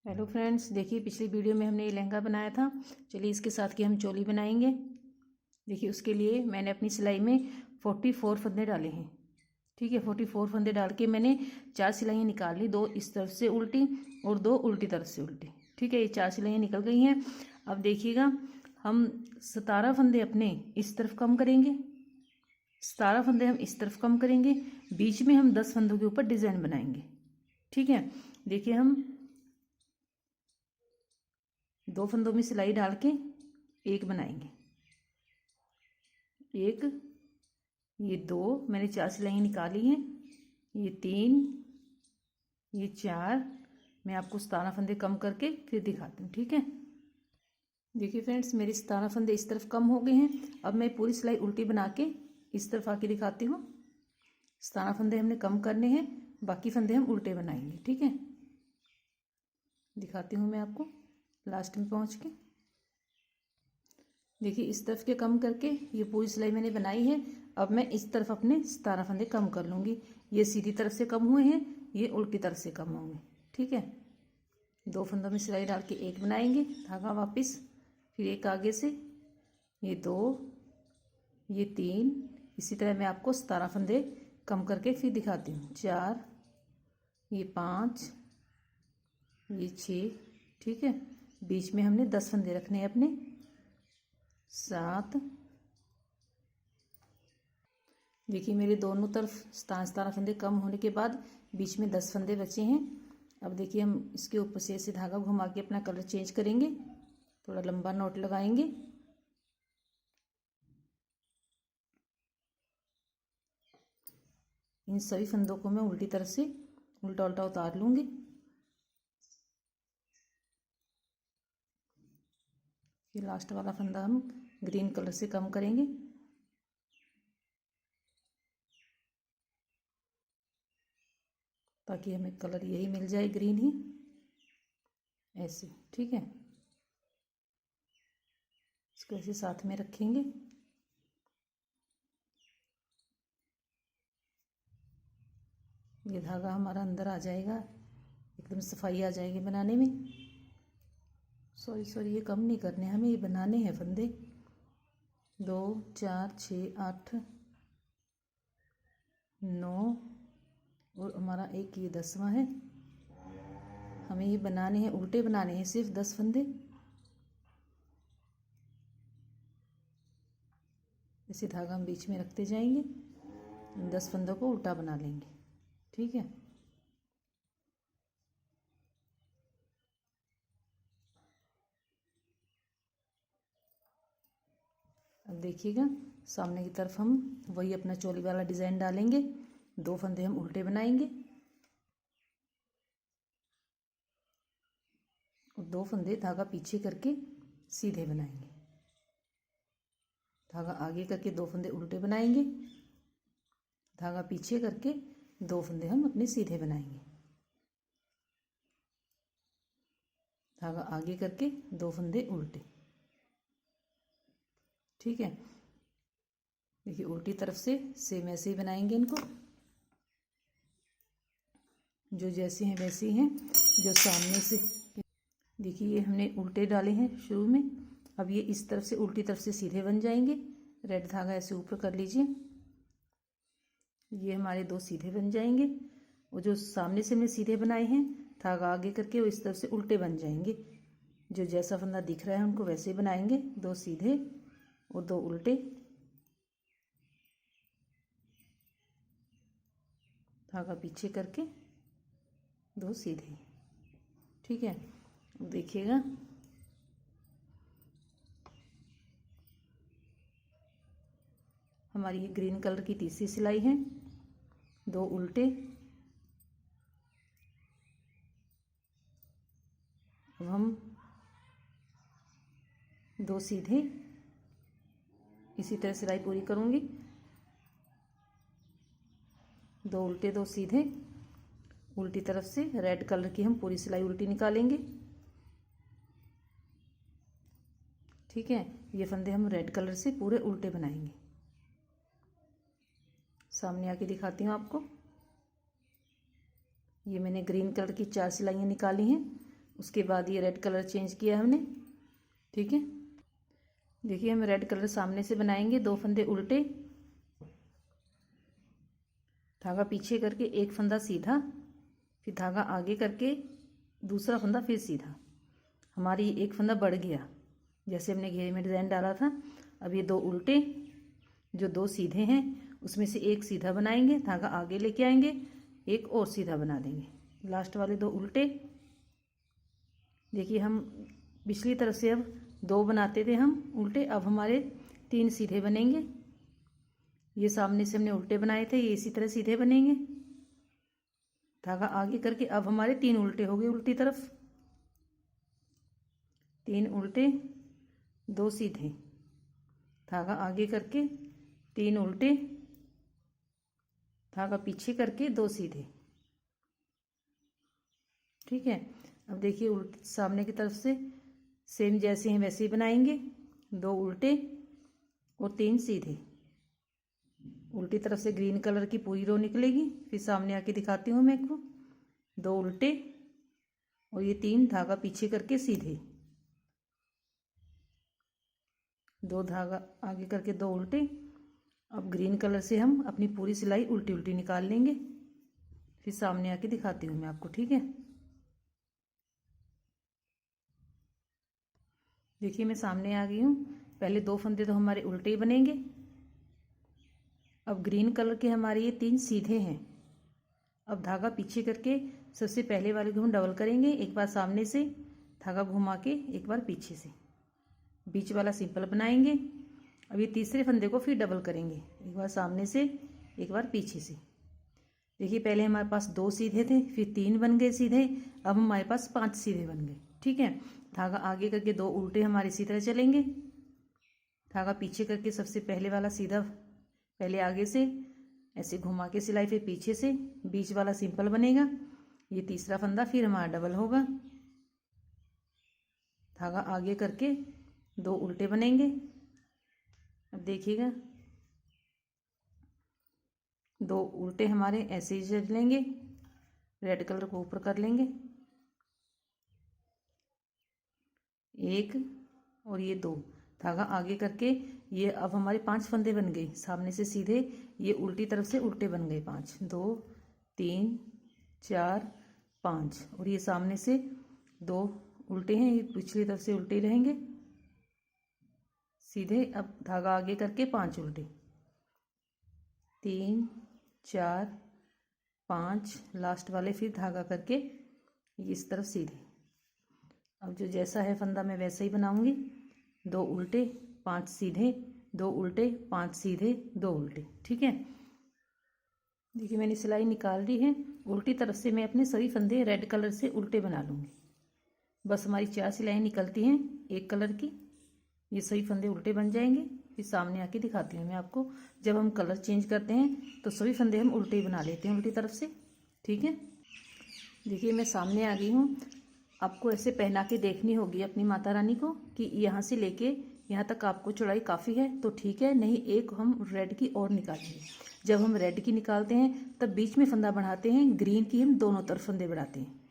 Hello friends, देखिए पिछली video में हमने ये लहंगा बनाया था। चलिए इसके साथ की हम चोली बनाएंगे। देखिए उसके लिए मैंने अपनी सिलाई में 44 फंदे डाले हैं। ठीक है, 44 फंदे डाल के मैंने 4 सिलाइयाँ निकाल ली, 2 इस तरफ से उल्टी और 2 उल्टी तरफ से उल्टी। ठीक है, ये 4 सिलाइयाँ निकल गई हैं। अब देखिएगा, हम 17 फंदे अपने इस तरफ कम करेंगे, 17 फंदे हम इस तरफ कम करेंगे, बीच में हम 10 फंदों के ऊपर डिज़ाइन बनाएंगे। ठीक है, देखिए हम 2 फंदों में सिलाई डाल के एक बनाएंगे, एक, ये 2 मैंने 4 सिलाइयाँ निकाली हैं, ये 3, ये 4। मैं आपको 17 फंदे कम करके फिर दिखाती हूँ। ठीक है, देखिए फ्रेंड्स, मेरे 17 फंदे इस तरफ कम हो गए हैं। अब मैं पूरी सिलाई उल्टी बना के इस तरफ आके दिखाती हूँ। 17 फंदे हमने कम करने हैं, बाकी फंदे हम उल्टे बनाएंगे। ठीक है, दिखाती हूँ मैं आपको लास्ट में पहुँच के। देखिए इस तरफ के कम करके ये पूरी सिलाई मैंने बनाई है। अब मैं इस तरफ अपने 17 फंदे कम कर लूँगी। ये सीधी तरफ से कम हुए हैं, ये उल्टी तरफ से कम होंगे। ठीक है, 2 फंदों में सिलाई डाल के एक बनाएंगे, धागा वापस, फिर एक आगे से, ये 2, ये 3। इसी तरह मैं आपको 17 फंदे कम करके फिर दिखाती हूँ। 4, ये 5, ये 6। ठीक है, बीच में हमने 10 फंदे रखने हैं अपने, 7। देखिए मेरे दोनों तरफ 17 फंदे कम होने के बाद बीच में 10 फंदे बचे हैं। अब देखिए हम इसके ऊपर से ऐसे धागा घुमा के अपना कलर चेंज करेंगे, थोड़ा लंबा नॉट लगाएंगे। इन सभी फंदों को मैं उल्टी तरफ से उल्टा उल्टा उतार लूँगी। ये लास्ट वाला फंदा हम ग्रीन कलर से कम करेंगे, ताकि हमें कलर यही मिल जाए, ग्रीन ही, ऐसे। ठीक है, इसको ऐसे साथ में रखेंगे। ये धागा हमारा अंदर आ जाएगा, एकदम सफाई आ जाएगी बनाने में। सॉरी, ये कम नहीं करने हमें, ये बनाने हैं फंदे। 2, 4, 6, 8, 9 और हमारा एक ये 10वां है। हमें ये बनाने हैं, उल्टे बनाने हैं, सिर्फ 10 फंदे। इसी धागा हम बीच में रखते जाएंगे, 10 फंदों को उल्टा बना लेंगे। ठीक है, अब देखिएगा सामने की तरफ हम वही अपना चोली वाला डिज़ाइन डालेंगे। 2 फंदे हम उल्टे बनाएंगे और 2 फंदे धागा पीछे करके सीधे बनाएंगे। धागा आगे करके 2 फंदे उल्टे बनाएंगे, धागा पीछे करके 2 फंदे हम अपने सीधे बनाएंगे, धागा आगे करके 2 फंदे उल्टे। ठीक है, देखिए उल्टी तरफ से सेम ऐसे ही बनाएंगे इनको, जो जैसे हैं वैसे ही हैं, जो सामने से। देखिए ये हमने उल्टे डाले हैं शुरू में, अब ये इस तरफ से उल्टी तरफ से सीधे बन जाएंगे। रेड धागा ऐसे ऊपर कर लीजिए, ये हमारे 2 सीधे बन जाएंगे, और जो सामने से हमने सीधे बनाए हैं धागा आगे करके वो इस तरफ से उल्टे बन जाएंगे। जो जैसा फंदा दिख रहा है उनको वैसे ही बनाएंगे, 2 सीधे और 2 उल्टे, धागा पीछे करके 2 सीधे। ठीक है, देखिएगा हमारी ये ग्रीन कलर की तीसरी सिलाई है, 2 उल्टे, अब हम 2 सीधे, इसी तरह सिलाई पूरी करूंगी। 2 उल्टे 2 सीधे, उल्टी तरफ से रेड कलर की हम पूरी सिलाई उल्टी निकालेंगे। ठीक है, ये फंदे हम रेड कलर से पूरे उल्टे बनाएंगे। सामने आके दिखाती हूँ आपको। ये मैंने ग्रीन कलर की 4 सिलाइयाँ निकाली हैं, उसके बाद ये रेड कलर चेंज किया हमने, ठीक है। देखिए हम रेड कलर सामने से बनाएंगे, 2 फंदे उल्टे, धागा पीछे करके एक फंदा सीधा, फिर धागा आगे करके दूसरा फंदा फिर सीधा। हमारी एक फंदा बढ़ गया जैसे हमने घेरे में डिज़ाइन डाला था। अब ये 2 उल्टे, जो 2 सीधे हैं उसमें से एक सीधा बनाएंगे, धागा आगे लेके आएंगे, एक और सीधा बना देंगे, लास्ट वाले 2 उल्टे। देखिए हम पिछली तरफ से अब 2 बनाते थे हम उल्टे, अब हमारे 3 सीधे बनेंगे। ये सामने से हमने उल्टे बनाए थे, ये इसी तरह सीधे बनेंगे, धागा आगे करके अब हमारे 3 उल्टे हो गए उल्टी तरफ, 3 उल्टे 2 सीधे, धागा आगे करके 3 उल्टे, धागा पीछे करके 2 सीधे, ठीक है। अब देखिए उल्टे सामने की तरफ से सेम जैसे हैं वैसे ही बनाएंगे, 2 उल्टे और 3 सीधे। उल्टी तरफ से ग्रीन कलर की पूरी रो निकलेगी, फिर सामने आके दिखाती हूँ मैं आपको। 2 उल्टे और ये 3 धागा पीछे करके सीधे, 2 धागा आगे करके 2 उल्टे। अब ग्रीन कलर से हम अपनी पूरी सिलाई उल्टी उल्टी निकाल लेंगे, फिर सामने आके दिखाती हूँ मैं आपको, ठीक है। देखिए मैं सामने आ गई हूँ। पहले 2 फंदे तो हमारे उल्टे ही बनेंगे। अब ग्रीन कलर के हमारे ये 3 सीधे हैं। अब धागा पीछे करके सबसे पहले वाले को हम डबल करेंगे, एक बार सामने से धागा घुमा के एक बार पीछे से, बीच वाला सिंपल बनाएंगे। अब ये तीसरे फंदे को फिर डबल करेंगे, एक बार सामने से एक बार पीछे से। देखिए पहले हमारे पास 2 सीधे थे, फिर 3 बन गए सीधे, अब हमारे पास 5 सीधे बन गए, ठीक है। धागा आगे करके 2 उल्टे हमारे इसी तरह चलेंगे, धागा पीछे करके सबसे पहले वाला सीधा पहले आगे से ऐसे घुमा के सिलाई, फिर पीछे से बीच वाला सिंपल बनेगा। ये तीसरा फंदा फिर हमारा डबल होगा, धागा आगे करके 2 उल्टे बनेंगे। अब देखिएगा 2 उल्टे हमारे ऐसे ही चलेंगे, रेड कलर को ऊपर कर लेंगे, 1 और ये 2, धागा आगे करके ये अब हमारे 5 फंदे बन गए सामने से सीधे, ये उल्टी तरफ से उल्टे बन गए 5, 2 3 4 5, और ये सामने से 2 उल्टे हैं, ये पिछली तरफ से उल्टे रहेंगे सीधे। अब धागा आगे करके 5 उल्टे, 3 4 5, लास्ट वाले फिर धागा करके इस तरफ सीधे। अब जो जैसा है फंदा मैं वैसा ही बनाऊंगी, 2 उल्टे 5 सीधे, 2 उल्टे 5 सीधे, 2 उल्टे, ठीक है। देखिए मैंने सिलाई निकाल ली है। उल्टी तरफ से मैं अपने सभी फंदे रेड कलर से उल्टे बना लूँगी। बस हमारी 4 सिलाइयाँ निकलती हैं एक कलर की, ये सभी फंदे उल्टे बन जाएंगे। फिर सामने आके दिखाती हूँ मैं आपको। जब हम कलर चेंज करते हैं तो सभी फंदे हम उल्टे ही बना लेते हैं उल्टी तरफ से, ठीक है। देखिए मैं सामने आ गई हूँ। आपको ऐसे पहना के देखनी होगी अपनी माता रानी को कि यहाँ से लेके यहाँ तक आपको चौड़ाई काफ़ी है तो ठीक है, नहीं एक हम रेड की और निकालेंगे। जब हम रेड की निकालते हैं तब बीच में फंदा बढ़ाते हैं, ग्रीन की हम दोनों तरफ फंदे बढ़ाते हैं।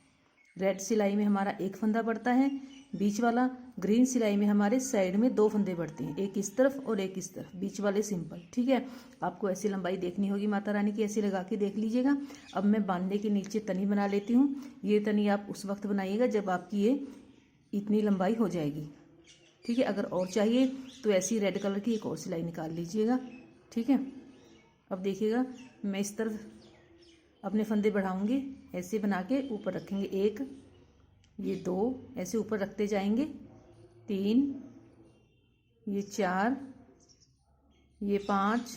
रेड सिलाई में हमारा एक फंदा बढ़ता है बीच वाला, ग्रीन सिलाई में हमारे साइड में 2 फंदे बढ़ते हैं, एक इस तरफ और एक इस तरफ, बीच वाले सिंपल, ठीक है। आपको ऐसी लंबाई देखनी होगी माता रानी की, ऐसी लगा के देख लीजिएगा। अब मैं बांधने के नीचे तनी बना लेती हूँ। ये तनी आप उस वक्त बनाइएगा जब आपकी ये इतनी लंबाई हो जाएगी, ठीक है। अगर और चाहिए तो ऐसी रेड कलर की एक और सिलाई निकाल लीजिएगा, ठीक है। अब देखिएगा मैं इस तरफ अपने फंदे बढ़ाऊंगी, ऐसे बना के ऊपर रखेंगे, 1 ये 2 ऐसे ऊपर रखते जाएंगे, 3 ये 4 ये 5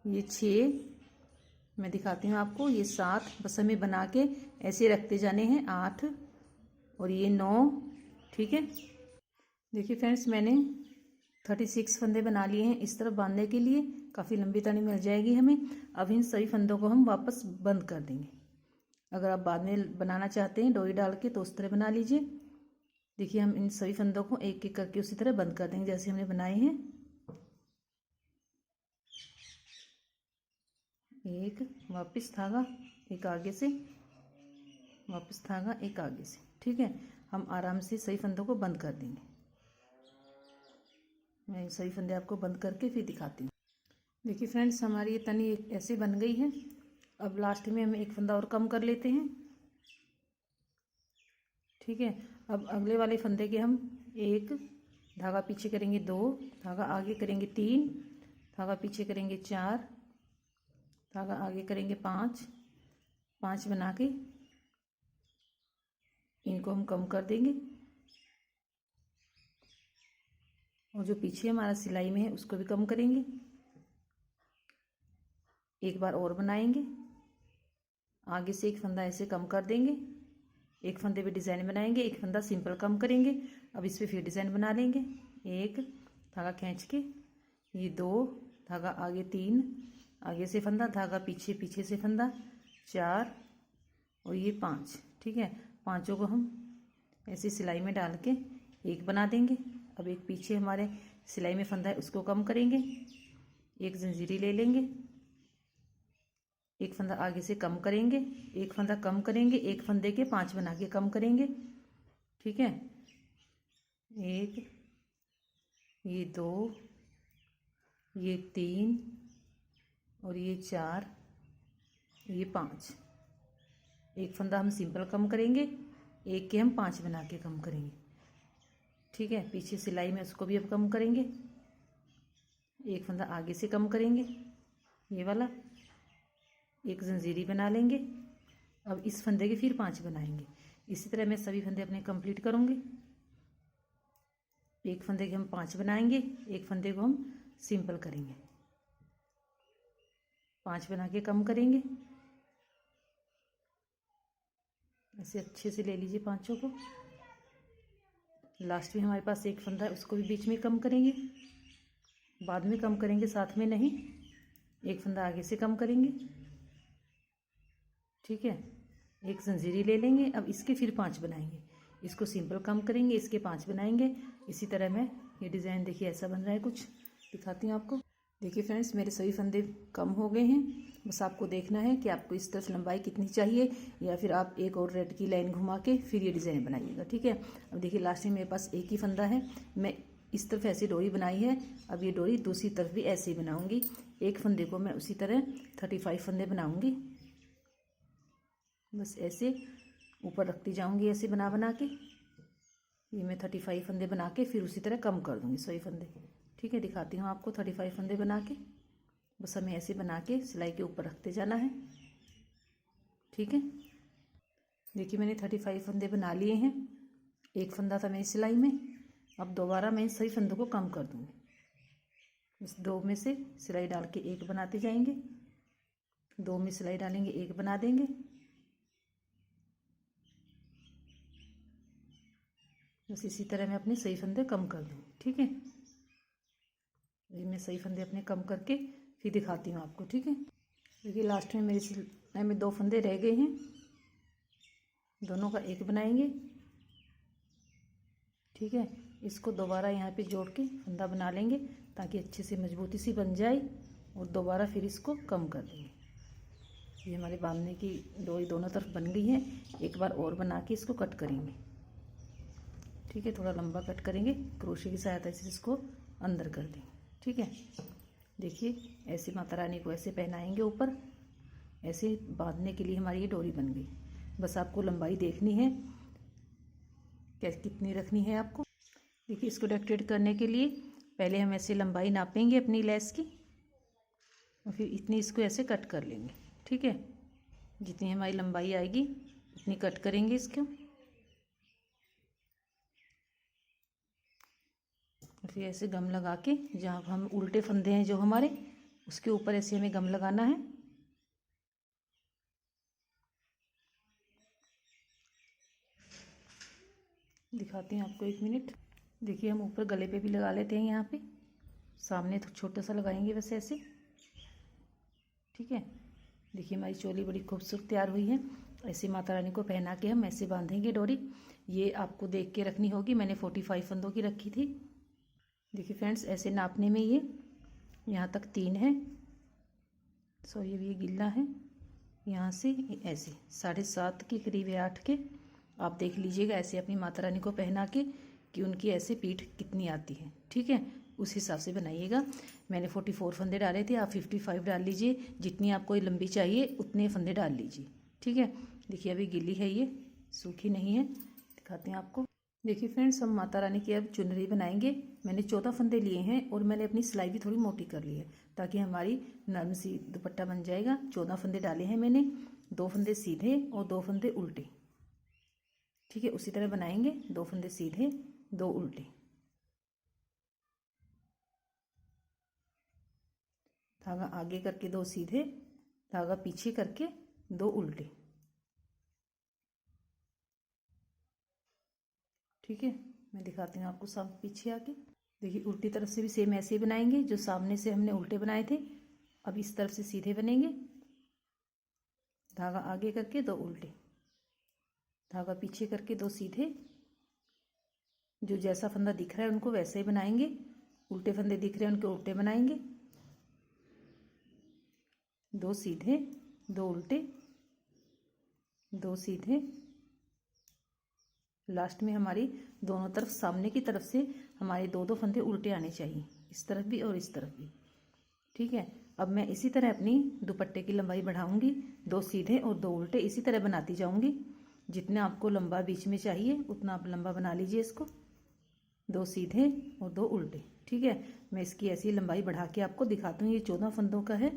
ये 6, मैं दिखाती हूँ आपको, ये 7, बस हमें बना के ऐसे रखते जाने हैं, 8 और ये 9, ठीक है। देखिए फ्रेंड्स मैंने 36 फंदे बना लिए हैं इस तरफ बांधने के लिए, काफ़ी लंबी तनी मिल जाएगी हमें। अब इन सभी फंदों को हम वापस बंद कर देंगे। अगर आप बाद में बनाना चाहते हैं डोरी डाल के तो उस तरह बना लीजिए। देखिए हम इन सभी फंदों को एक एक करके उसी तरह बंद कर देंगे जैसे हमने बनाए हैं। एक वापस धागा, एक आगे से, वापस धागा, एक आगे से, ठीक है। हम आराम से सही फंदों को बंद कर देंगे। मैं सही फंदे आपको बंद करके फिर दिखाती हूँ। देखिए फ्रेंड्स, हमारी ये तनी ऐसे बन गई है। अब लास्ट में हम एक फंदा और कम कर लेते हैं, ठीक है। अब अगले वाले फंदे के हम एक धागा पीछे करेंगे 2, धागा आगे करेंगे 3, धागा पीछे करेंगे 4, धागा आगे करेंगे 5, 5 बना के इनको हम कम कर देंगे, और जो पीछे हमारा सिलाई में है उसको भी कम करेंगे। एक बार और बनाएंगे, आगे से एक फंदा ऐसे कम कर देंगे, एक फंदे पे डिज़ाइन बनाएंगे, एक फंदा सिंपल कम करेंगे। अब इस पे फिर डिज़ाइन बना लेंगे। एक धागा खींच के ये 2, धागा आगे 3, आगे से फंदा, धागा पीछे, पीछे से फंदा 4 और ये 5, ठीक है। पांचों को हम ऐसे सिलाई में डाल के एक बना देंगे। अब एक पीछे हमारे सिलाई में फंदा है उसको कम करेंगे, एक जंजीरी ले लेंगे, एक फंदा आगे से कम करेंगे, एक फंदा कम करेंगे, एक फंदे के 5 बना के कम करेंगे, ठीक है। एक, ये 2, ये 3 और ये 4, ये 5। एक फंदा हम सिंपल कम करेंगे, एक के हम 5 बना के कम करेंगे, ठीक है। पीछे सिलाई में उसको भी अब कम करेंगे, एक फंदा आगे से कम करेंगे, ये वाला, एक जंजीरी बना लेंगे। अब इस फंदे के फिर 5 बनाएंगे। इसी तरह मैं सभी फंदे अपने कंप्लीट करूँगी। एक फंदे के हम 5 बनाएंगे, एक फंदे को हम सिंपल करेंगे, 5 बना के कम करेंगे। ऐसे अच्छे से ले लीजिए पांचों को। लास्ट में हमारे पास एक फंदा है उसको भी बीच में कम करेंगे, बाद में कम करेंगे, साथ में नहीं। एक फंदा आगे से कम करेंगे, ठीक है। एक जंजीरी ले लेंगे। अब इसके फिर 5 बनाएंगे, इसको सिंपल कम करेंगे, इसके 5 बनाएंगे। इसी तरह मैं ये डिज़ाइन देखिए ऐसा बन रहा है, कुछ दिखाती हूँ आपको। देखिए फ्रेंड्स, मेरे सभी फंदे कम हो गए हैं। बस आपको देखना है कि आपको इस तरफ लंबाई कितनी चाहिए, या फिर आप एक और रेड की लाइन घुमा के फिर ये डिज़ाइन बनाइएगा, ठीक है। अब देखिए लास्ट में मेरे पास एक ही फंदा है, मैं इस तरफ ऐसी डोरी बनाई है। अब ये डोरी दूसरी तरफ भी ऐसे ही बनाऊंगी। एक फंदे को मैं उसी तरह 35 फंदे बनाऊंगी। बस ऐसे ऊपर रखती जाऊंगी, ऐसे बना बना के। ये मैं 35 फंदे बना के फिर उसी तरह कम कर दूंगी 100 फंदे, ठीक है। दिखाती हूँ आपको 35 फंदे बना के। बस हमें ऐसे बना के सिलाई के ऊपर रखते जाना है, ठीक है। देखिए मैंने 35 फंदे बना लिए हैं। एक फंदा था मेरी सिलाई में। अब दोबारा मैं सही फंदों को कम कर दूंगी। इस 2 में से सिलाई डाल के एक बनाते जाएंगे, 2 में सिलाई डालेंगे, एक बना देंगे। बस इसी तरह मैं अपने सही फंदे कम कर दूँगी, ठीक है। ये मैं सही फंदे अपने कम करके फिर दिखाती हूँ आपको, ठीक है। देखिए लास्ट में मेरी सिलाई में 2 फंदे रह गए हैं, दोनों का एक बनाएंगे, ठीक है। इसको दोबारा यहाँ पे जोड़ के फंदा बना लेंगे ताकि अच्छे से मजबूती सी बन जाए, और दोबारा फिर इसको कम कर देंगे। ये हमारे बांधने की डोरी दोनों तरफ बन गई है। एक बार और बना के इसको कट करेंगे, ठीक है। थोड़ा लंबा कट करेंगे, क्रोशे की सहायता से इसको अंदर कर देंगे, ठीक है। देखिए ऐसे माता रानी को ऐसे पहनाएंगे ऊपर, ऐसे बांधने के लिए हमारी ये डोरी बन गई। बस आपको लंबाई देखनी है कितनी रखनी है आपको। देखिए इसको डेकोरेट करने के लिए पहले हम ऐसे लंबाई नापेंगे अपनी लेस की, और फिर इतनी इसको ऐसे कट कर लेंगे, ठीक है। जितनी हमारी लंबाई आएगी उतनी कट करेंगे इसको। फिर ऐसे गम लगा के, जहाँ हम उल्टे फंदे हैं जो हमारे, उसके ऊपर ऐसे हमें गम लगाना है। दिखाती हूँ आपको, 1 मिनट। देखिए हम ऊपर गले पे भी लगा लेते हैं, यहाँ पे सामने तो छोटा सा लगाएंगे बस ऐसे, ठीक है। देखिए हमारी चोली बड़ी खूबसूरत तैयार हुई है। ऐसे माता रानी को पहना के हम ऐसे बांधेंगे डोरी। ये आपको देख के रखनी होगी, मैंने 45 फंदों की रखी थी। देखिए फ्रेंड्स, ऐसे नापने में ये यहाँ तक 3 है, सॉरी ये गिल्ला है, यहाँ से ऐसे 7.5 के करीब है, 8 के, आप देख लीजिएगा ऐसे अपनी माता रानी को पहना के कि उनकी ऐसे पीठ कितनी आती है, ठीक है, उस हिसाब से बनाइएगा। मैंने 44 फंदे डाले थे, आप 55 डाल लीजिए, जितनी आपको लंबी चाहिए उतने फंदे डाल लीजिए, ठीक है। देखिए अभी गीली है, ये सूखी नहीं है, दिखाते हैं आपको। देखिए फ्रेंड्स, हम माता रानी की अब चुनरी बनाएंगे। मैंने 14 फंदे लिए हैं और मैंने अपनी सिलाई भी थोड़ी मोटी कर ली है ताकि हमारी नरम सी दुपट्टा बन जाएगा। 14 फंदे डाले हैं मैंने, 2 फंदे सीधे और 2 फंदे उल्टे, ठीक है। उसी तरह बनाएंगे, 2 फंदे सीधे 2 उल्टे। धागा आगे करके 2 सीधे, धागा पीछे करके 2 उल्टे, ठीक है। मैं दिखाती हूँ आपको सामने पीछे आके। देखिए उल्टी तरफ से भी सेम ऐसे ही बनाएंगे, जो सामने से हमने उल्टे बनाए थे अब इस तरफ से सीधे बनेंगे। धागा आगे करके 2 उल्टे, धागा पीछे करके 2 सीधे। जो जैसा फंदा दिख रहा है उनको वैसे ही बनाएंगे, उल्टे फंदे दिख रहे हैं उनके उल्टे बनाएंगे। 2 सीधे 2 उल्टे, 2 सीधे। लास्ट में हमारी दोनों तरफ, सामने की तरफ से हमारे 2-2 फंदे उल्टे आने चाहिए, इस तरफ भी और इस तरफ भी, ठीक है। अब मैं इसी तरह अपनी दुपट्टे की लंबाई बढ़ाऊंगी, 2 सीधे और 2 उल्टे इसी तरह बनाती जाऊंगी। जितना आपको लंबा बीच में चाहिए उतना आप लंबा बना लीजिए इसको, 2 सीधे और 2 उल्टे, ठीक है। मैं इसकी ऐसी लंबाई बढ़ा के आपको दिखाती हूँ। ये 14 फंदों का है,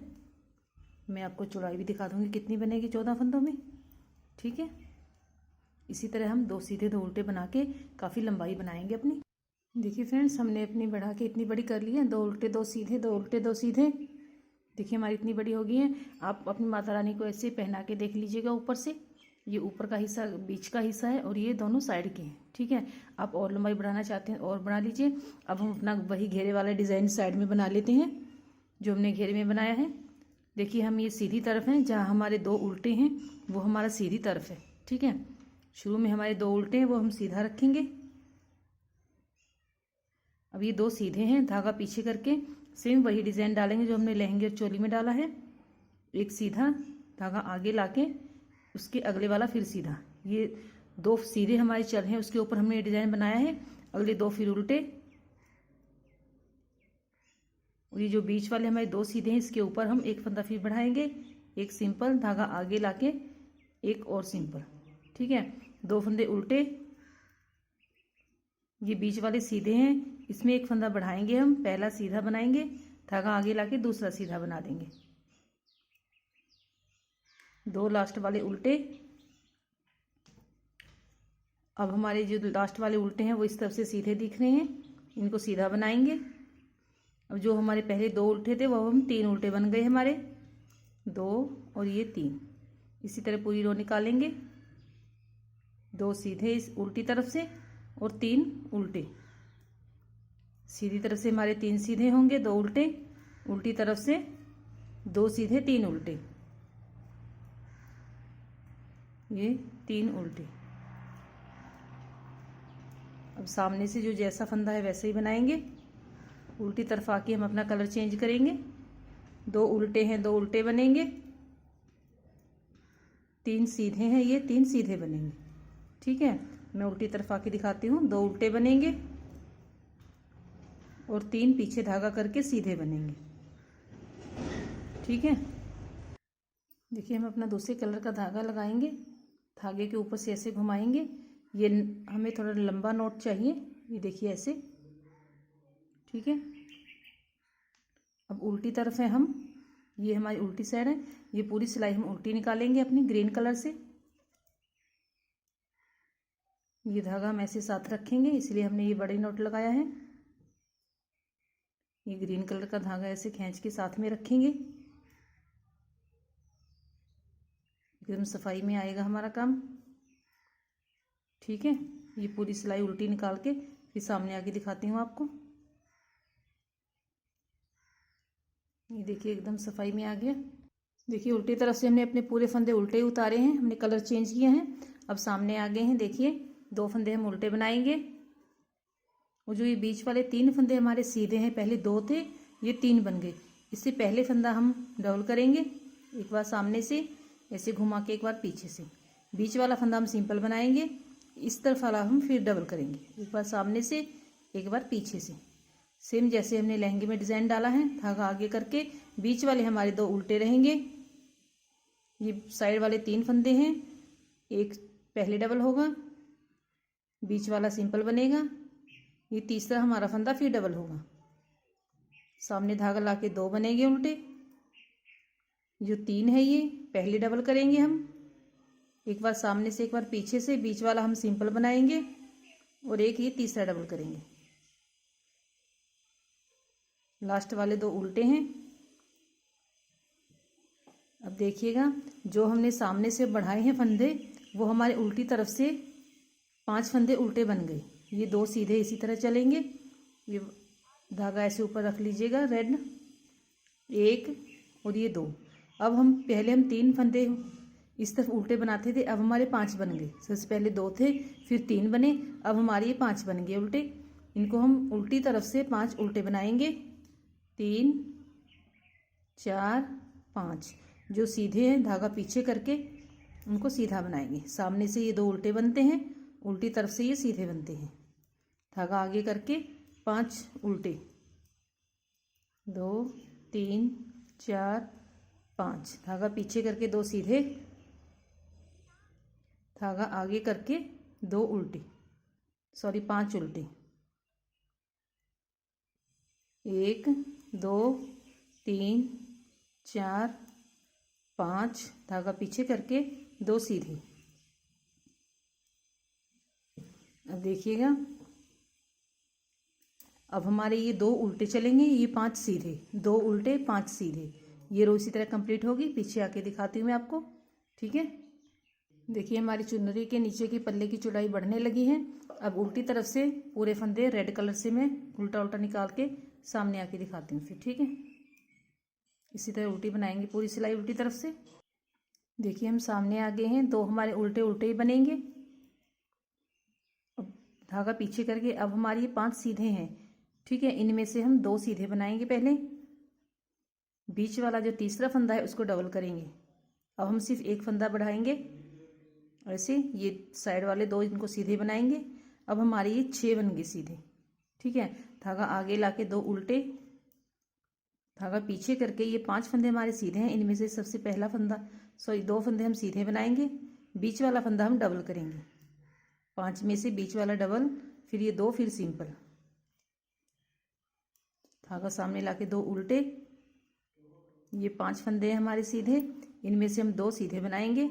मैं आपको चौड़ाई भी दिखा दूंगी कितनी बनेगी 14 फंदों में, ठीक है। इसी तरह हम 2 सीधे 2 उल्टे बना के काफ़ी लंबाई बनाएंगे अपनी। देखिए फ्रेंड्स, हमने अपनी बढ़ा के इतनी बड़ी कर ली है, 2 उल्टे 2 सीधे 2 उल्टे 2 सीधे। देखिए हमारी इतनी बड़ी हो गई है। आप अपनी माता रानी को ऐसे पहना के देख लीजिएगा ऊपर से, ये ऊपर का हिस्सा बीच का हिस्सा है और ये दोनों साइड के हैं, ठीक है। आप और लंबाई बढ़ाना चाहते हैं और बढ़ा लीजिए। अब हम अपना वही घेरे वाला डिज़ाइन साइड में बना लेते हैं जो हमने घेरे में बनाया है। देखिए हम ये सीधी तरफ हैं, जहाँ हमारे 2 उल्टे हैं वो हमारा सीधी तरफ है, ठीक है। शुरू में हमारे 2 उल्टे हैं वो हम सीधा रखेंगे। अब ये 2 सीधे हैं, धागा पीछे करके सेम वही डिज़ाइन डालेंगे जो हमने लहंगे और चोली में डाला है। एक सीधा धागा आगे लाके उसके अगले वाला फिर सीधा, ये 2 सीधे हमारे चल हैं, उसके ऊपर हमने ये डिज़ाइन बनाया है। अगले 2 फिर उल्टे, और ये जो बीच वाले हमारे 2 सीधे हैं इसके ऊपर हम एक फंदा फिर बढ़ाएंगे, एक सिंपल धागा आगे लाके एक और सिंपल, ठीक है। 2 फंदे उल्टे, ये बीच वाले सीधे हैं, इसमें एक फंदा बढ़ाएंगे हम, पहला सीधा बनाएंगे, धागा आगे लाके दूसरा सीधा बना देंगे। 2 लास्ट वाले उल्टे। अब हमारे जो लास्ट वाले उल्टे हैं वो इस तरफ से सीधे दिख रहे हैं, इनको सीधा बनाएंगे। अब जो हमारे पहले 2 उल्टे थे वो हम 3 उल्टे बन गए हमारे, 2 और ये 3। इसी तरह पूरी रो निकालेंगे, 2 सीधे इस उल्टी तरफ से और 3 उल्टे। सीधी तरफ से हमारे 3 सीधे होंगे, 2 उल्टे, उल्टी तरफ से 2 सीधे 3 उल्टे, ये 3 उल्टे। अब सामने से जो जैसा फंदा है वैसे ही बनाएंगे। उल्टी तरफ आके हम अपना कलर चेंज करेंगे, 2 उल्टे हैं 2 उल्टे बनेंगे, 3 सीधे हैं ये 3 सीधे बनेंगे, ठीक है। मैं उल्टी तरफ आके दिखाती हूँ, 2 उल्टे बनेंगे और 3 पीछे धागा करके सीधे बनेंगे, ठीक है। देखिए हम अपना दूसरे कलर का धागा लगाएंगे, धागे के ऊपर से ऐसे घुमाएंगे। ये हमें थोड़ा लंबा नॉट चाहिए, ये देखिए ऐसे, ठीक है। अब उल्टी तरफ है हम, ये हमारी उल्टी साइड है, ये पूरी सिलाई हम उल्टी निकालेंगे अपनी ग्रीन कलर से। ये धागा हम ऐसे साथ रखेंगे, इसलिए हमने ये बड़ी नॉट लगाया है। ये ग्रीन कलर का धागा ऐसे खींच के साथ में रखेंगे, एकदम सफाई में आएगा हमारा काम, ठीक है। ये पूरी सिलाई उल्टी निकाल के फिर सामने आके दिखाती हूँ आपको। ये देखिए एकदम सफाई में आ गया। देखिए उल्टी तरफ से हमने अपने पूरे फंदे उल्टे उतारे हैं, हमने कलर चेंज किए हैं। अब सामने आ गए हैं, देखिए 2 फंदे हम उल्टे बनाएंगे और जो ये बीच वाले 3 फंदे हमारे सीधे हैं, पहले 2 थे ये 3 बन गए। इससे पहले फंदा हम डबल करेंगे, एक बार सामने से ऐसे घुमा के एक बार पीछे से। बीच वाला फंदा हम सिंपल बनाएंगे इस तरफ वाला हम फिर डबल करेंगे, एक बार सामने से एक बार पीछे से, सेम जैसे हमने लहंगे में डिज़ाइन डाला है। धागा आगे करके बीच वाले हमारे 2 उल्टे रहेंगे। ये साइड वाले 3 फंदे हैं, एक पहले डबल होगा, बीच वाला सिंपल बनेगा, ये तीसरा हमारा फंदा फिर डबल होगा, सामने धागा लाके 2 बनेंगे उल्टे, जो 3 है ये पहले डबल करेंगे हम, एक बार सामने से एक बार पीछे से, बीच वाला हम सिंपल बनाएंगे और एक ये तीसरा डबल करेंगे। लास्ट वाले 2 उल्टे हैं। अब देखिएगा, जो हमने सामने से बढ़ाए हैं फंदे वो हमारे उल्टी तरफ से 5 फंदे उल्टे बन गए। ये 2 सीधे इसी तरह चलेंगे। ये धागा ऐसे ऊपर रख लीजिएगा रेड, 1 और ये 2। अब हम पहले 3 फंदे इस तरफ उल्टे बनाते थे, अब हमारे 5 बन गए। सबसे पहले 2 थे, फिर 3 बने, अब हमारे ये 5 बन गए उल्टे। इनको हम उल्टी तरफ से 5 उल्टे बनाएंगे, 3 4 5। जो सीधे हैं धागा पीछे करके उनको सीधा बनाएंगे। सामने से ये 2 उल्टे बनते हैं, उल्टी तरफ से ये सीधे बनते हैं। धागा आगे करके 5 उल्टे, 2 3 4 5। धागा पीछे करके 2 सीधे, धागा आगे करके 2 उल्टे, 5 उल्टे, 1 2 3 4 5। धागा पीछे करके 2 सीधे। अब देखिएगा, अब हमारे ये 2 उल्टे चलेंगे, ये 5 सीधे, 2 उल्टे 5 सीधे। ये रो इसी तरह कंप्लीट होगी। पीछे आके दिखाती हूँ मैं आपको, ठीक है। देखिए हमारी चुनरी के नीचे की पल्ले की चौड़ाई बढ़ने लगी है। अब उल्टी तरफ से पूरे फंदे रेड कलर से मैं उल्टा उल्टा निकाल के सामने आके दिखाती हूँ फिर, ठीक है। इसी तरह उल्टी बनाएंगे पूरी सिलाई उल्टी तरफ से। देखिए हम सामने आ गए हैं, 2 हमारे उल्टे उल्टे ही बनेंगे। अब धागा पीछे करके अब हमारे ये 5 सीधे हैं, ठीक है। इनमें से हम 2 सीधे बनाएंगे पहले, बीच वाला जो तीसरा फंदा है उसको डबल करेंगे। अब हम सिर्फ एक फंदा बढ़ाएंगे ऐसे, ये साइड वाले 2 इनको सीधे बनाएंगे। अब हमारे ये 6 बन गए सीधे, ठीक है। धागा आगे लाके 2 उल्टे, धागा पीछे करके ये 5 फंदे हमारे सीधे हैं। इनमें से सबसे पहला फंदा 2 फंदे हम सीधे बनाएंगे, बीच वाला फंदा हम डबल करेंगे। 5 में से बीच वाला डबल, फिर ये 2, फिर सिंपल। धागा सामने लाके 2 उल्टे, ये 5 फंदे हैं हमारे सीधे, इनमें से हम 2 सीधे बनाएंगे,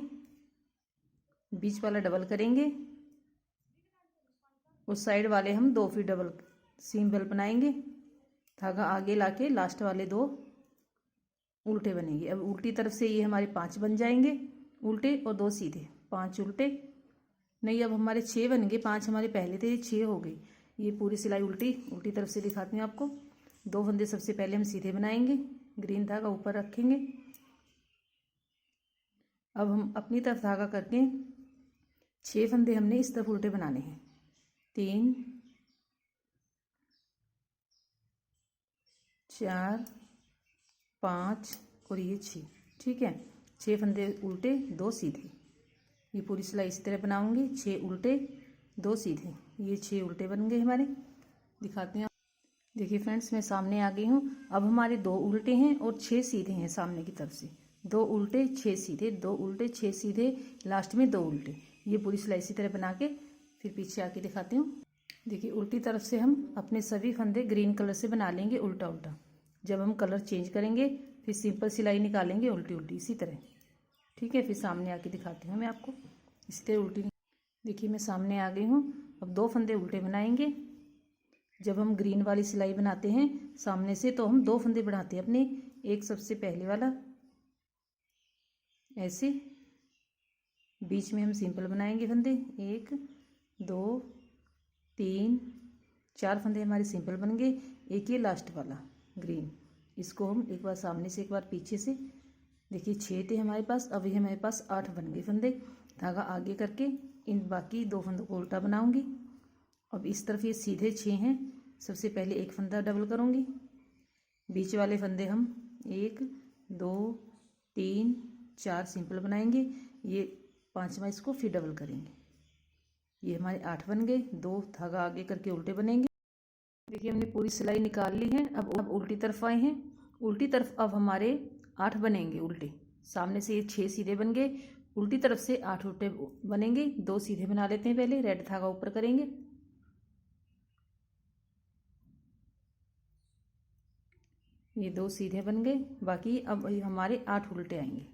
बीच वाला डबल करेंगे और साइड वाले हम 2 फिर डबल सिंपल बनाएंगे। धागा आगे लाके लास्ट वाले 2 उल्टे बनेंगे। अब उल्टी तरफ से ये हमारे 5 बन जाएंगे उल्टे और 2 सीधे, 5 उल्टे नहीं, अब हमारे 6 बन गए। 5 हमारे पहले थे, 6 हो गई। ये पूरी सिलाई उल्टी तरफ से दिखाती हूँ आपको। 2 फंदे सबसे पहले हम सीधे बनाएंगे, ग्रीन धागा ऊपर रखेंगे। अब हम अपनी तरफ धागा करके 6 फंदे हमने इस तरफ उल्टे बनाने हैं, 3 4 5 और ये 6, ठीक है। 6 फंदे उल्टे 2 सीधे। ये पूरी सिलाई इसी तरह बनाऊंगी, 6 उल्टे 2 सीधे। ये 6 उल्टे बन गए हमारे, दिखाते हैं। देखिए फ्रेंड्स मैं सामने आ गई हूँ। अब हमारे 2 उल्टे हैं और 6 सीधे हैं सामने की तरफ से। 2 उल्टे 6 सीधे, 2 उल्टे 6 सीधे, लास्ट में 2 उल्टे। ये पूरी सिलाई इसी तरह बना के फिर पीछे आके दिखाती हूँ। देखिए उल्टी तरफ से हम अपने सभी फंदे ग्रीन कलर से बना लेंगे उल्टा उल्टा। जब हम कलर चेंज करेंगे फिर सिंपल सिलाई निकालेंगे उल्टी उल्टी इसी तरह, ठीक है। फिर सामने आके दिखाती हूँ मैं आपको, इसी तरह उल्टी। देखिए मैं सामने आ गई हूँ। अब 2 फंदे उल्टे बनाएंगे। जब हम ग्रीन वाली सिलाई बनाते हैं सामने से तो हम 2 फंदे बढ़ाते हैं अपने। एक सबसे पहले वाला ऐसे, बीच में हम सिंपल बनाएंगे फंदे, 1 2 3 4 फंदे हमारे सिंपल बन गए। एक ये लास्ट वाला ग्रीन, इसको हम एक बार सामने से एक बार पीछे से। देखिए 6 थे हमारे पास, अभी हमारे पास 8 बन गए फंदे। धागा आगे करके इन बाकी 2 फंदों को उल्टा बनाऊंगी। अब इस तरफ ये सीधे 6 हैं, सबसे पहले एक फंदा डबल करूंगी। बीच वाले फंदे हम 1 2 3 4 सिंपल बनाएंगे। ये 5वां इसको फिर डबल करेंगे। ये हमारे 8 बन गए। 2 धागा आगे करके उल्टे बनेंगे। देखिए हमने पूरी सिलाई निकाल ली है। अब उल्टी तरफ आए हैं। उल्टी तरफ अब हमारे 8 बनेंगे उल्टे। सामने से ये 6 सीधे बन गए, उल्टी तरफ से 8 उल्टे बनेंगे। 2 सीधे बना लेते हैं। पहले रेड धागा ऊपर करेंगे, ये 2 सीधे बन गए। बाकी अब हमारे 8 उल्टे आएंगे।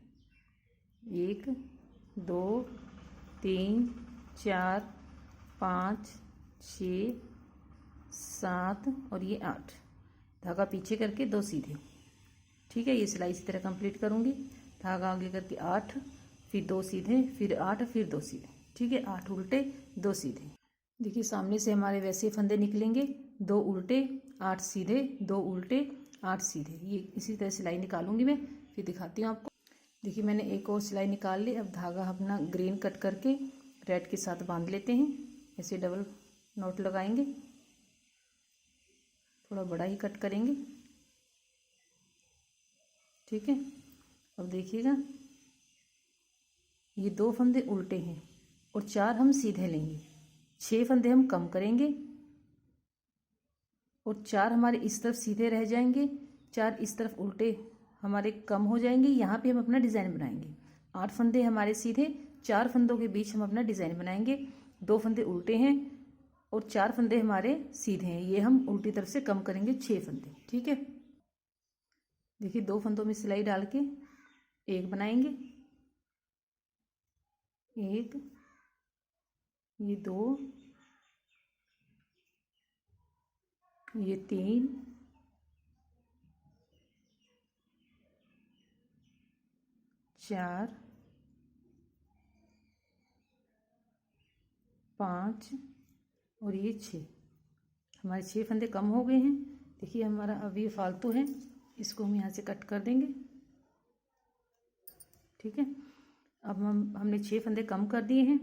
1 2 3 4 5 6 7 और ये 8 धागा पीछे करके 2 सीधे। ठीक है, ये सिलाई इसी तरह कंप्लीट करूँगी। धागा आगे करके 8, फिर 2 सीधे, फिर 8, फिर 2 सीधे। ठीक है, 8 उल्टे 2 सीधे। देखिए सामने से हमारे वैसे फंदे निकलेंगे, 2 उल्टे 8 सीधे, 2 उल्टे 8 सीधे। ये इसी तरह सिलाई निकालूंगी मैं, फिर दिखाती हूँ आपको। देखिए मैंने एक और सिलाई निकाल ली। अब धागा अपना ग्रीन कट करके रेड के साथ बांध लेते हैं। ऐसे डबल नॉट लगाएंगे, थोड़ा बड़ा ही कट करेंगे। ठीक है, अब देखिएगा ये 2 फंदे उल्टे हैं और 4 हम सीधे लेंगे। 6 फंदे हम कम करेंगे और 4 हमारे इस तरफ सीधे रह जाएंगे, 4 इस तरफ उल्टे हमारे कम हो जाएंगे। यहाँ पे हम अपना डिज़ाइन बनाएंगे। 8 फंदे हमारे सीधे, 4 फंदों के बीच हम अपना डिज़ाइन बनाएंगे। 2 फंदे उल्टे हैं और 4 फंदे हमारे सीधे हैं, ये हम उल्टी तरफ से कम करेंगे 6 फंदे। ठीक है, देखिए 2 फंदों में सिलाई डाल के एक बनाएंगे, 1, ये 2, ये 3, 4, 5 और ये 6। हमारे 6 फंदे कम हो गए हैं। देखिए हमारा अब ये फालतू है, इसको हम यहाँ से कट कर देंगे। ठीक है, अब हमने 6 फंदे कम कर दिए हैं।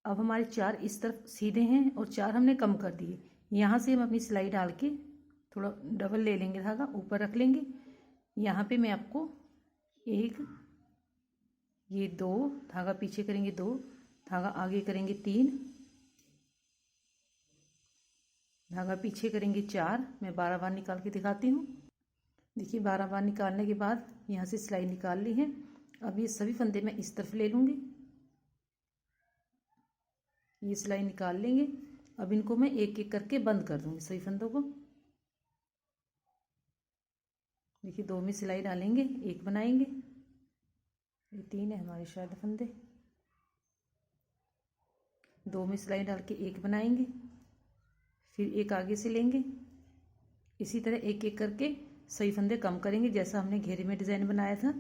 अब हमारे 4 इस तरफ सीधे हैं और 4 हमने कम कर दिए। यहाँ से हम अपनी सिलाई डाल के थोड़ा डबल ले लेंगे, धागा ऊपर रख लेंगे। यहाँ पे मैं आपको 1, ये 2 धागा पीछे करेंगे, 2 धागा आगे करेंगे, 3 धागा पीछे करेंगे, 4। मैं 12 बार निकाल के दिखाती हूँ। देखिए 12 बार निकालने के बाद यहाँ से सिलाई निकाल ली है। अब ये सभी फंदे मैं इस तरफ ले लूँगी, ये सिलाई निकाल लेंगे। अब इनको मैं एक एक करके बंद कर दूँगी सभी फंदों को। देखिए 2 में सिलाई डालेंगे, 1 बनाएंगे, ये 3 है हमारे शायद फंदे। 2 में सिलाई डाल के 1 बनाएंगे, फिर 1 आगे से लेंगे। इसी तरह एक एक करके सही फंदे कम करेंगे, जैसा हमने घेरे में डिज़ाइन बनाया था।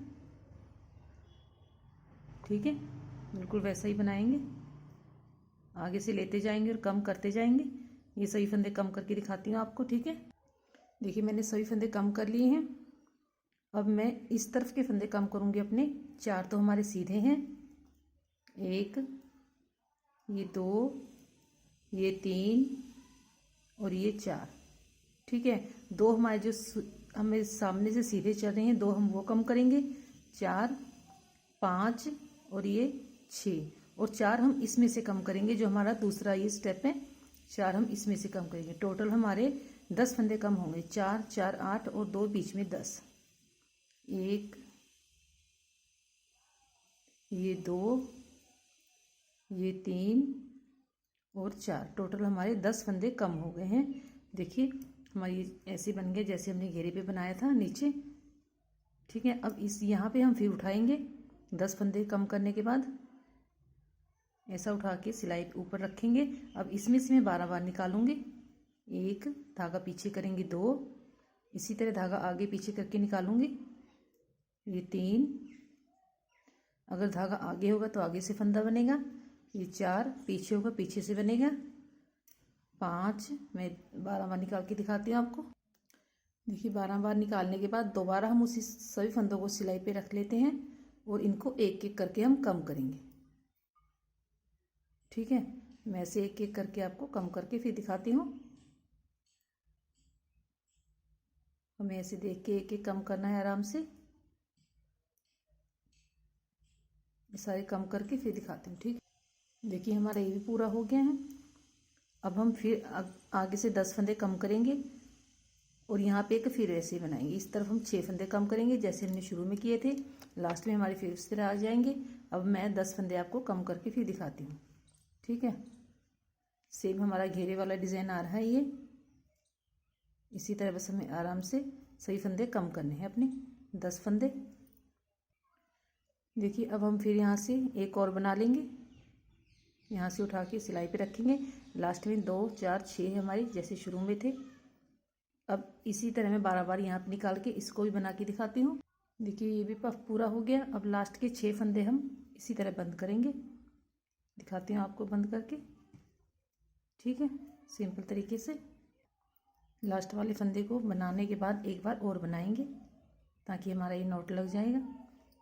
ठीक है, बिल्कुल वैसा ही बनाएंगे। आगे से लेते जाएंगे और कम करते जाएंगे। ये सही फंदे कम करके दिखाती हूँ आपको। ठीक है, देखिए मैंने सभी फंदे कम कर लिए हैं। अब मैं इस तरफ के फंदे कम करूँगी अपने। 4 तो हमारे सीधे हैं, 1, ये 2, ये 3 और ये 4। ठीक है, 2 हमारे जो हमें सामने से सीधे चल रहे हैं, 2 हम वो कम करेंगे, 4, 5 और ये 6। और 4 हम इसमें से कम करेंगे, जो हमारा दूसरा ये स्टेप है। 4 हम इसमें से कम करेंगे। टोटल हमारे 10 फंदे कम होंगे। 4, 4, 8 और 2 बीच में 10। 1, ये 2, ये 3 और 4। टोटल हमारे 10 फंदे कम हो गए हैं। देखिए हमारी ऐसे बन गए जैसे हमने घेरे पे बनाया था नीचे। ठीक है, अब इस यहाँ पे हम फिर उठाएंगे 10 फंदे कम करने के बाद। ऐसा उठा के सिलाई ऊपर रखेंगे। अब इसमें से मैं 12 बार निकालूंगी। 1 धागा पीछे करेंगे, 2 इसी तरह धागा आगे पीछे करके निकालूंगी, ये 3। अगर धागा आगे होगा तो आगे से फंदा बनेगा, ये 4 पीछे होगा पीछे से बनेगा, 5। मैं 12 बार निकाल के दिखाती हूँ आपको। देखिए 12 बार निकालने के बाद दोबारा हम उसी सभी फंदों को सिलाई पे रख लेते हैं और इनको एक एक करके हम कम करेंगे। ठीक है, मैं ऐसे एक एक करके आपको कम करके फिर दिखाती हूँ। हमें ऐसे देख के एक एक कम करना है आराम से। सारे कम करके फिर दिखाती हूँ। ठीक, देखिए हमारा ये भी पूरा हो गया है। अब हम फिर आगे से 10 फंदे कम करेंगे और यहाँ पे एक फिर ऐसे बनाएंगे। इस तरफ हम 6 फंदे कम करेंगे जैसे हमने शुरू में किए थे। लास्ट में हमारे फिर उस तरह आ जाएंगे। अब मैं 10 फंदे आपको कम करके फिर दिखाती हूँ, ठीक है। सेम हमारा घेरे वाला डिज़ाइन आ रहा है ये। इसी तरह बस हमें आराम से सही फंदे कम करने हैं अपने 10 फंदे। देखिए अब हम फिर यहाँ से एक और बना लेंगे। यहाँ से उठा के सिलाई पे रखेंगे। लास्ट में 2 4 6 हमारी जैसे शुरू में थे। अब इसी तरह मैं 12 बार यहाँ पे निकाल के इसको भी बना के दिखाती हूँ। देखिए ये भी पफ पूरा हो गया। अब लास्ट के 6 फंदे हम इसी तरह बंद करेंगे। दिखाती हूँ आपको बंद करके, ठीक है, सिंपल तरीके से। लास्ट वाले फंदे को बनाने के बाद एक बार और बनाएंगे ताकि हमारा ये नॉट लग जाएगा।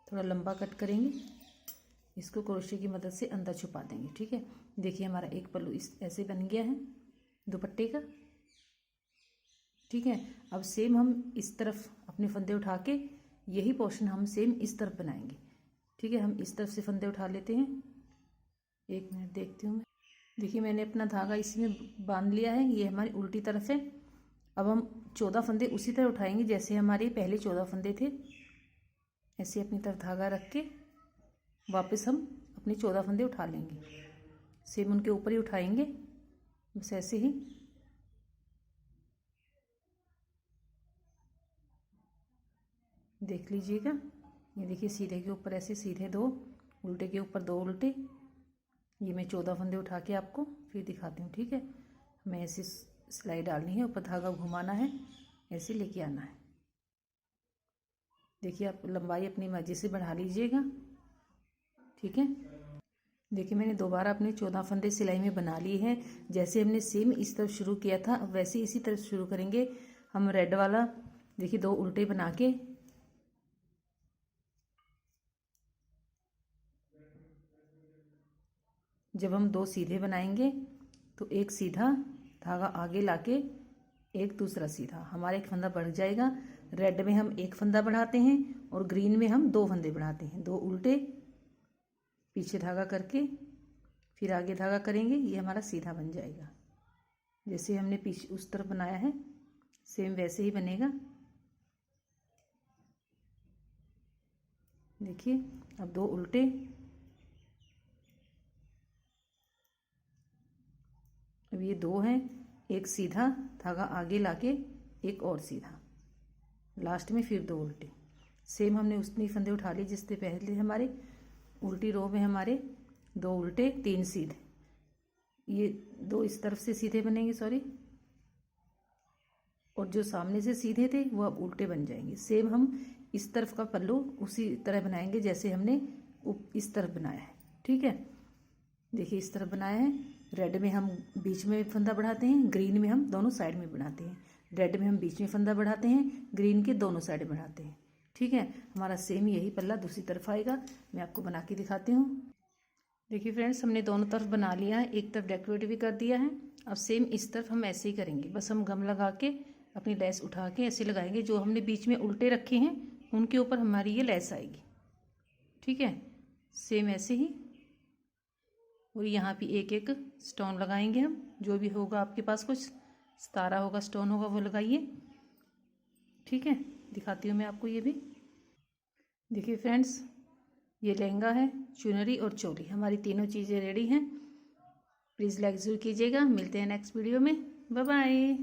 थोड़ा लंबा कट करेंगे, इसको क्रोशे की मदद से अंदर छुपा देंगे, ठीक है। देखिए हमारा एक पल्लू इस ऐसे बन गया है दुपट्टे का, ठीक है। अब सेम हम इस तरफ अपने फंदे उठा के यही पोर्शन हम सेम इस तरफ बनाएंगे, ठीक है। हम इस तरफ से फंदे उठा लेते हैं। एक मिनट देखती हूँ मैं। देखिए मैंने अपना धागा इसमें बांध लिया है। ये हमारी उल्टी तरफ है। अब हम 14 फंदे उसी तरह उठाएंगे जैसे हमारे पहले 14 फंदे थे। ऐसे अपनी तरफ धागा रख के वापस हम अपने 14 फंदे उठा लेंगे। सेम उनके ऊपर ही उठाएंगे, बस ऐसे ही। देख लीजिएगा, ये देखिए सीधे के ऊपर ऐसे सीधे 2, उल्टे के ऊपर 2 उल्टे। ये मैं 14 फंदे उठा के आपको फिर दिखाती हूँ, ठीक है। हमें ऐसे सिलाई डालनी है, ऊपर धागा घुमाना है, ऐसे लेके आना है। देखिए आप लंबाई अपनी मर्जी से बढ़ा लीजिएगा, ठीक है। देखिए मैंने दोबारा अपने 14 फंदे सिलाई में बना लिए हैं। जैसे हमने सेम इस तरफ शुरू किया था, अब वैसे इसी तरफ शुरू करेंगे हम। रेड वाला देखिए 2 उल्टे बना के जब हम 2 सीधे बनाएंगे तो एक सीधा धागा आगे लाके एक दूसरा सीधा, हमारा एक फंदा बढ़ जाएगा। रेड में हम एक फंदा बढ़ाते हैं और ग्रीन में हम 2 फंदे बढ़ाते हैं। 2 उल्टे पीछे धागा करके फिर आगे धागा करेंगे, ये हमारा सीधा बन जाएगा। जैसे हमने पीछे उस तरफ बनाया है सेम वैसे ही बनेगा। देखिए अब 2 उल्टे, अब ये 2 हैं, एक सीधा धागा आगे लाके एक और सीधा, लास्ट में फिर 2 उल्टे। सेम हमने उतनी फंदे उठा ली जिससे पहले हमारे उल्टी रो में हमारे 2 उल्टे 3 सीधे। ये 2 इस तरफ से सीधे बनेंगे, सॉरी, और जो सामने से सीधे थे वो अब उल्टे बन जाएंगे। सेम हम इस तरफ का पल्लू उसी तरह बनाएंगे जैसे हमने इस तरफ बनाया है, ठीक है। देखिए इस तरफ बनाया है। रेड में हम बीच में फंदा बढ़ाते हैं, ग्रीन में हम दोनों साइड में बढ़ाते हैं। रेड में हम बीच में फंदा बढ़ाते हैं, ग्रीन के दोनों साइड बढ़ाते हैं, ठीक है। हमारा सेम यही पल्ला दूसरी तरफ आएगा। मैं आपको बना के दिखाती हूँ। देखिए फ्रेंड्स हमने दोनों तरफ बना लिया है, एक तरफ डेकोरेट भी कर दिया है। अब सेम इस तरफ हम ऐसे ही करेंगे, बस हम गम लगा के अपनी लेस उठा के ऐसे लगाएंगे। जो हमने बीच में उल्टे रखे हैं उनके ऊपर हमारी ये लेस आएगी, ठीक है। सेम ऐसे ही, और यहाँ भी एक एक स्टोन लगाएंगे हम। जो भी होगा आपके पास, कुछ सितारा होगा, स्टोन होगा, वो लगाइए, ठीक है। दिखाती हूँ मैं आपको ये भी। देखिए फ्रेंड्स ये लहंगा है, चुनरी और चोली, हमारी तीनों चीज़ें रेडी हैं। प्लीज़ लाइक ज़रूर कीजिएगा। मिलते हैं नेक्स्ट वीडियो में। Bye bye.